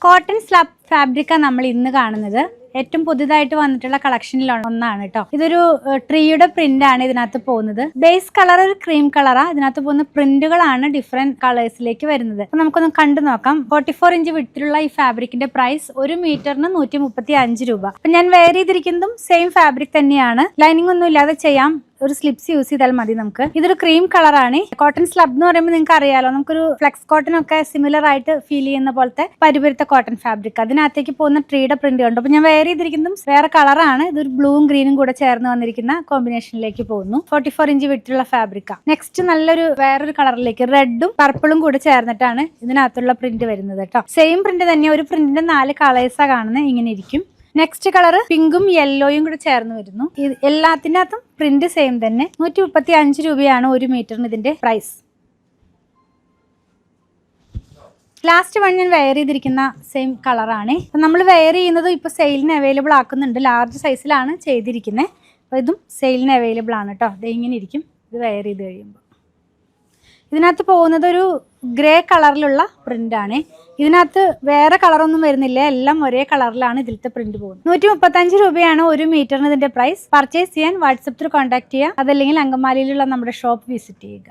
Cotton slub ഫാബ്രിക്കാ നമ്മൾ ഇന്ന് കാണുന്നത്. ഏറ്റവും പുതുതായിട്ട് വന്നിട്ടുള്ള കളക്ഷനിൽ ഒന്നാണ് കേട്ടോ. ഇതൊരു ട്രീയുടെ പ്രിന്റ് ആണ് ഇതിനകത്ത് പോകുന്നത്. ബേസ് കളർ ഒരു ക്രീം കളറാ. ഇതിനകത്ത് പോകുന്ന പ്രിന്റുകളാണ് ഡിഫറെന്റ് കളേഴ്സിലേക്ക് വരുന്നത്. അപ്പൊ നമുക്കൊന്ന് കണ്ടു നോക്കാം. 44 ഇഞ്ച് വിട്ടിലുള്ള ഈ ഫാബ്രിക്കിന്റെ പ്രൈസ് 1 മീറ്ററിന് 135 രൂപ. അപ്പൊ ഞാൻ വെയർ ചെയ്തിരിക്കുന്നതും സെയിം ഫാബ്രിക് തന്നെയാണ്. ലൈനിങ് ഒന്നും ഇല്ലാതെ ചെയ്യാം. ഒരു സ്ലിപ്സ് യൂസ് ചെയ്താൽ മതി നമുക്ക്. ഇതൊരു ക്രീം കളറാണ്. കോട്ടൺ സ്ലബ് എന്ന് പറയുമ്പോൾ നിങ്ങൾക്ക് അറിയാലോ, നമുക്കൊരു ഫ്ലെക്സ് കോട്ടൺ ഒക്കെ സിമിലർ ആയിട്ട് ഫീൽ ചെയ്യുന്ന പോലത്തെ പരിപരുത്ത കോട്ടൺ ഫാബ്രിക്. അതിനകത്തേക്ക് പോകുന്ന ട്രീയുടെ പ്രിന്റ് കണ്ടു. അപ്പൊ ഞാൻ വെയർ ചെയ്തിരിക്കുന്നതും വേറെ കളറാണ്. ഇതൊരു ബ്ലൂവും ഗ്രീനും കൂടെ ചേർന്ന് വന്നിരിക്കുന്ന കോമ്പിനേഷനിലേക്ക് പോകുന്നു. 44 ഇഞ്ച് വിട്ടുള്ള ഫാബ്രിക്കാ. നെക്സ്റ്റ് നല്ലൊരു വേറൊരു കളറിലേക്ക് റെഡും പർപ്പിളും കൂടെ ചേർന്നിട്ടാണ് ഇതിനകത്തുള്ള പ്രിന്റ് വരുന്നത് കേട്ടോ. സെയിം പ്രിന്റ് തന്നെ. ഒരു പ്രിന്റിന്റെ 4 കളേഴ്സാ കാണുന്നത്. ഇങ്ങനെ ഇരിക്കും. നെക്സ്റ്റ് കളർ പിങ്കും യെല്ലോയും കൂടെ ചേർന്ന് വരുന്നു. എല്ലാത്തിനകത്തും പ്രിന്റ് സെയിം തന്നെ. 135 രൂപയാണ് 1 മീറ്ററിന് ഇതിന്റെ പ്രൈസ്. ലാസ്റ്റ് വൺ ഞാൻ വെയർ ചെയ്തിരിക്കുന്ന സെയിം കളറാണ്. നമ്മൾ വെയർ ചെയ്യുന്നത് ഇപ്പോൾ സെയിലിന് അവൈലബിൾ ആക്കുന്നുണ്ട്. ലാർജ് സൈസിലാണ് ചെയ്തിരിക്കുന്നത്. അപ്പോൾ ഇതും സെയിലിന് അവൈലബിൾ ആണ് കേട്ടോ. ഇത് ഇങ്ങനെ ഇരിക്കും ഇത് വെയർ ചെയ്ത് കഴിയുമ്പോൾ. ഇതിനകത്ത് പോകുന്നത് ഒരു ഗ്രേ കളറിലുള്ള പ്രിന്റ് ആണ്. ഇതിനകത്ത് വേറെ കളറൊന്നും വരുന്നില്ല. എല്ലാം ഒരേ കളറിലാണ് ഇതിലത്തെ പ്രിന്റ് പോകുന്നത്. 135 രൂപയാണ് 1 മീറ്ററിന് ഇതിന്റെ പ്രൈസ്. പർച്ചേസ് ചെയ്യാൻ വാട്സപ്പ് ത്രൂ കോൺടാക്ട് ചെയ്യുക. അതല്ലെങ്കിൽ അങ്കമാലിയിലുള്ള നമ്മുടെ ഷോപ്പ് വിസിറ്റ് ചെയ്യുക.